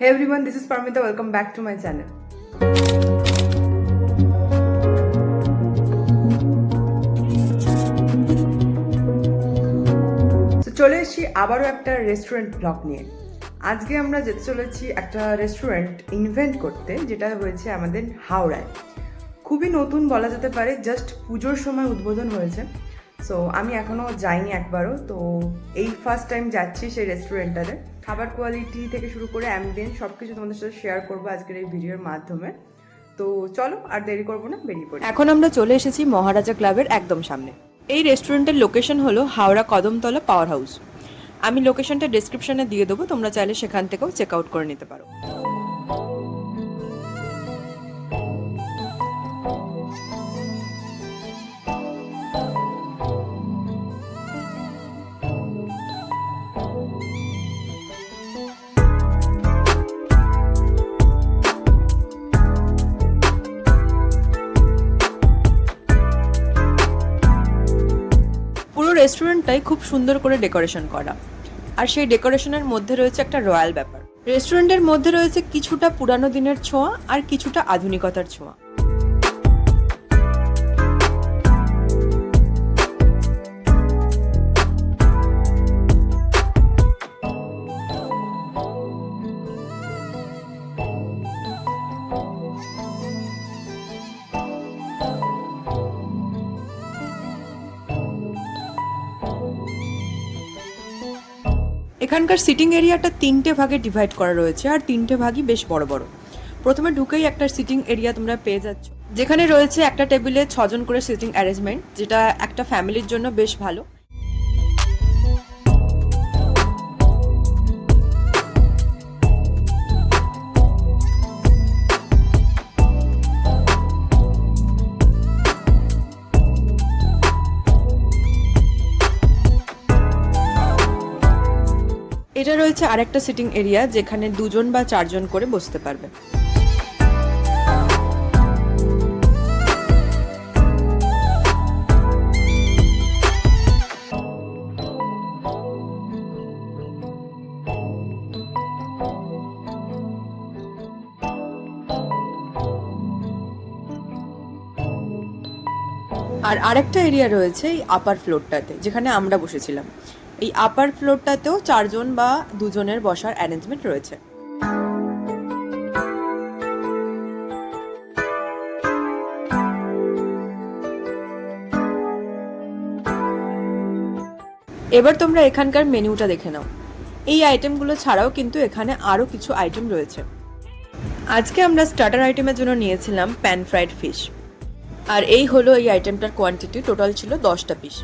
Hey everyone, this is Parmita. Welcome back to my channel. So চলে এসেছি আবারও একটা রেস্টুরেন্ট ব্লগ নিয়ে। আজকে আমরা যেতে চলেছি একটা রেস্টুরেন্ট ইনভেন্ট করতে, যেটা হয়েছে আমাদের হাওড়ায়। খুবই নতুন বলা যেতে পারে, জাস্ট পুজোর সময় উদ্বোধন হয়েছে। সো আমি এখনও যাইনি একবারও, তো এই ফার্স্ট টাইম যাচ্ছি সেই রেস্টুরেন্টটাতে। খাবার কোয়ালিটি থেকে শুরু করে অ্যাম্বিয়েন্স সব কিছু তোমাদের সাথে শেয়ার করবো আজকের এই ভিডিওর মাধ্যমে। তো চলো আর দেরি করবো না, বেরিয়ে পড়ি। এখন আমরা চলে এসেছি মহারাজা ক্লাবের একদম সামনে। এই রেস্টুরেন্টের লোকেশন হলো হাওড়া কদমতলা পাওয়ার হাউস। আমি লোকেশনটা ডেসক্রিপশনে দিয়ে দেবো, তোমরা চাইলে সেখান থেকেও চেক আউট করে নিতে পারো। পুরো রেস্টুরেন্টটাই খুব সুন্দর করে ডেকোরেশন করা, আর সেই ডেকোরেশনের মধ্যে রয়েছে একটা রয়্যাল ব্যাপার। রেস্টুরেন্টের মধ্যে রয়েছে কিছুটা পুরানো দিনের ছোঁয়া আর কিছুটা আধুনিকতার ছোঁয়া। এখানকার সিটিং এরিয়াটা 3টে ভাগে ডিভাইড করা রয়েছে, আর 3টে ভাগই বেশ বড় বড়। প্রথমে ঢুকেই একটা সিটিং এরিয়া তোমরা পেয়ে যাচ্ছ, যেখানে রয়েছে একটা টেবিলে 6জন করে সিটিং অ্যারেঞ্জমেন্ট, যেটা একটা ফ্যামিলির জন্য বেশ ভালো। এটা রয়েছে আরেকটা সিটিং এরিয়া, যেখানে 2জন বা 4জন করে বসতে পারবে। আর আরেকটা এরিয়া রয়েছে এই আপার ফ্লোরটাতে, যেখানে আমরা বসেছিলাম। এই আপার ফ্লোরটাতেও 4জন বা 2জনের বসার অ্যারেঞ্জমেন্ট রয়েছে। এবার তোমরা এখানকার মেনুটা দেখে নাও। এই আইটেমগুলো ছাড়াও কিন্তু এখানে আরও কিছু আইটেম রয়েছে। আজকে আমরা স্টার্টার আইটেমের জন্য নিয়েছিলাম প্যান ফ্রাইড ফিশ, আর এই হলো এই আইটেমটার কোয়ান্টিটি। টোটাল ছিল 10টা পিস।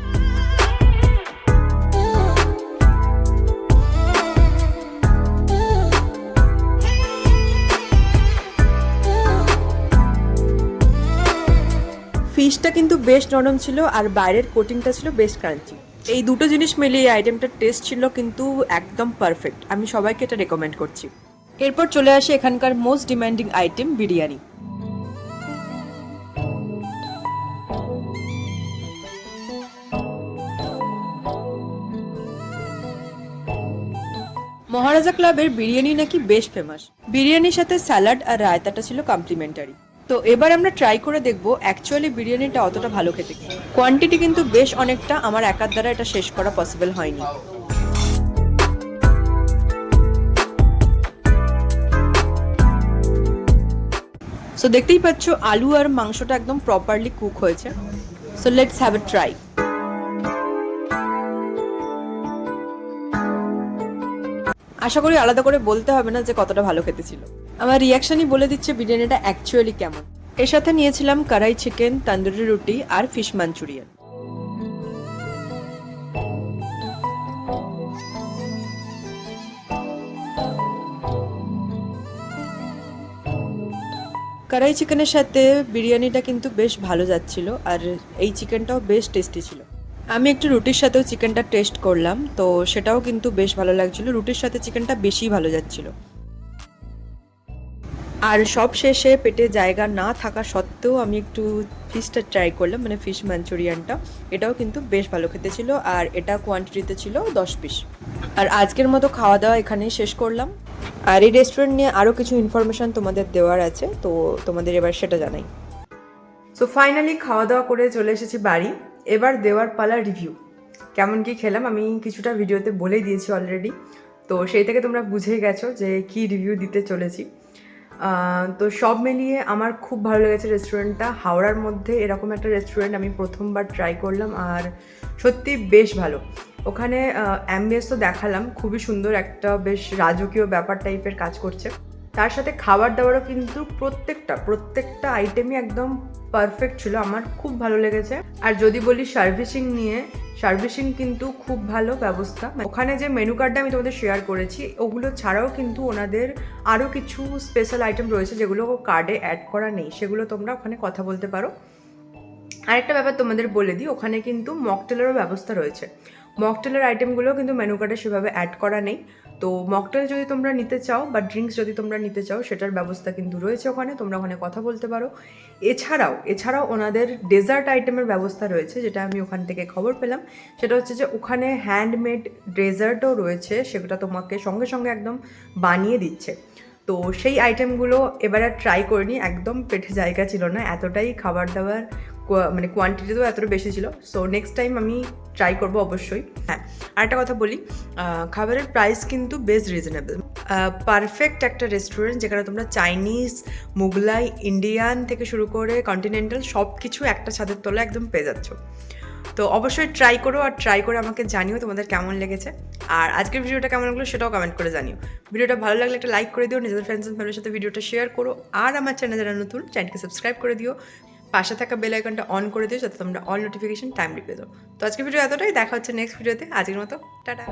ফিশটা কিন্তু বেশ নরম ছিল, আর বাইরের কোটিংটা ছিল বেশ ক্রাঞ্চি। এই দুটো জিনিস মিলিয়ে এই আইটেমটার টেস্ট ছিল কিন্তু একদম পারফেক্ট। আমি সবাইকে এটা রেকমেন্ড করছি। এরপর চলে আসে এখানকার মোস্ট ডিমান্ডিং আইটেম, বিরিয়ানি। মহারাজা ক্লাবের বিরিয়ানি নাকি বেশ ফেমাস। বিরিয়ানির সাথে স্যালাড আর রায়তাটা ছিল কমপ্লিমেন্টারি। তো এবার আমরা ট্রাই করে দেখবো অ্যাকচুয়ালি বিরিয়ানিটা অতটা ভালো খেতে কি। কোয়ান্টিটি কিন্তু বেশ অনেকটা, আমার একার দ্বারা এটা শেষ করা পসিবল হয়নি। সো দেখতেই পাচ্ছ আলু আর মাংসটা একদম প্রপারলি কুক হয়েছে। So let's have a try. আশা করি আলাদা করে বলতে হবে না যে কতটা ভালো খেতে ছিল। আমার রিয়াকশনই বলে দিচ্ছে বিরিয়ানিটা অ্যাকচুয়ালি কেমন। এর সাথে নিয়েছিলাম কড়াই চিকেন, তন্দুরি রুটি আর ফিশ মাঞ্চুরিয়ান। কড়াই চিকেনের সাথে বিরিয়ানিটা কিন্তু বেশ ভালো যাচ্ছিল, আর এই চিকেনটাও বেশ টেস্টি ছিল। আমি একটু রুটির সাথেও চিকেনটা টেস্ট করলাম, তো সেটাও কিন্তু বেশ ভালো লাগছিল। রুটির সাথে চিকেনটা বেশি ভালো যাচ্ছিল। আর সব শেষে পেটে জায়গা না থাকা সত্ত্বেও আমি একটু ফিশটা ট্রাই করলাম, মানে ফিশ মাঞ্চুরিয়ানটা। এটাও কিন্তু বেশ ভালো খেতে ছিল, আর এটা কোয়ান্টিটিতে ছিল 10 পিস। আর আজকের মতো খাওয়া দাওয়া এখানেই শেষ করলাম। আর এই রেস্টুরেন্ট নিয়ে আরও কিছু ইনফরমেশান তোমাদের দেওয়ার আছে, তো তোমাদের এবার সেটা জানাই। সো ফাইনালি খাওয়া দাওয়া করে চলে এসেছি বাড়ি। এবার দেওয়ার পালা রিভিউ। কেমন কি খেলাম আমি কিছুটা ভিডিওতে বলেই দিয়েছি অলরেডি, তো সেই থেকে তোমরা বুঝেই গেছো যে কি রিভিউ দিতে চলেছি। তো সব মিলিয়ে আমার খুব ভালো লেগেছে রেস্টুরেন্টটা। হাওড়ার মধ্যে এরকম একটা রেস্টুরেন্ট আমি প্রথমবার ট্রাই করলাম, আর সত্যি বেশ ভালো। ওখানে অ্যাম্বিয়েন্স তো দেখালাম, খুবই সুন্দর, একটা বেশ রাজকীয় ব্যাপার টাইপের কাজ করছে। তার সাথে খাবার দাবারও কিন্তু প্রত্যেকটা আইটেমই একদম পারফেক্ট ছিল, আমার খুব ভালো লেগেছে। আর যদি বলি সার্ভিসিং নিয়ে, সার্ভিসিং কিন্তু খুব ভালো ব্যবস্থা। ওখানে যে মেনু কার্ডটা আমি তোমাদের শেয়ার করেছি, ওগুলো ছাড়াও কিন্তু ওনাদের আরও কিছু স্পেশাল আইটেম রয়েছে যেগুলো কার্ডে অ্যাড করা নেই, সেগুলো তোমরা ওখানে কথা বলতে পারো। আরেকটা ব্যাপার তোমাদের বলে দিই, ওখানে কিন্তু মকটেলেরও ব্যবস্থা রয়েছে। মকটেলের আইটেমগুলো কিন্তু মেনু কার্ডে সেভাবে অ্যাড করা নেই। তো মকটেল যদি তোমরা নিতে চাও বা ড্রিঙ্কস যদি তোমরা নিতে চাও, সেটার ব্যবস্থা কিন্তু রয়েছে ওখানে, তোমরা ওখানে কথা বলতে পারো। এছাড়াও ওনাদের ডেজার্ট আইটেমের ব্যবস্থা রয়েছে, যেটা আমি ওখান থেকে খবর পেলাম। সেটা হচ্ছে যে ওখানে হ্যান্ডমেড ডেজার্টও রয়েছে, সেটা তোমাকে সঙ্গে সঙ্গে একদম বানিয়ে দিচ্ছে। তো সেই আইটেমগুলো এবারে ট্রাই করিনি, একদম পেটে জায়গা ছিল না, এতটাই খাবার দাবার মানে কোয়ান্টিটিও এতটা বেশি ছিল। সো নেক্সট টাইম আমি ট্রাই করবো অবশ্যই। হ্যাঁ, আরেকটা কথা বলি, খাবারের প্রাইস কিন্তু বেশ রিজনেবল। পারফেক্ট একটা রেস্টুরেন্ট, যেখানে তোমরা চাইনিজ, মুঘলাই, ইন্ডিয়ান থেকে শুরু করে কন্টিনেন্টাল সব কিছু একটা ছাদের তলায় একদম পেয়ে যাচ্ছ। তো অবশ্যই ট্রাই করো, আর ট্রাই করে আমাকে জানিও তোমাদের কেমন লেগেছে। আর আজকের ভিডিওটা কেমন লাগলো সেটাও কমেন্ট করে জানিও। ভিডিওটা ভালো লাগলে একটা লাইক করে দিও, নিজেদের ফ্রেন্ডস অ্যান্ড ফ্যামিলির সাথে ভিডিওটা শেয়ার করো, আর আমার চ্যানেল যারা নতুন, চ্যানেলকে সাবস্ক্রাইব করে দিও, পাশে থাকা বেল আইকনটা অন করে দিও, যাতে তোমরা অল নোটিফিকেশন টাইমলি পেয়ে যাও। তো আজকের ভিডিও এতটাই, দেখা হচ্ছে নেক্সট ভিডিওতে। আজকের মতো টাটা।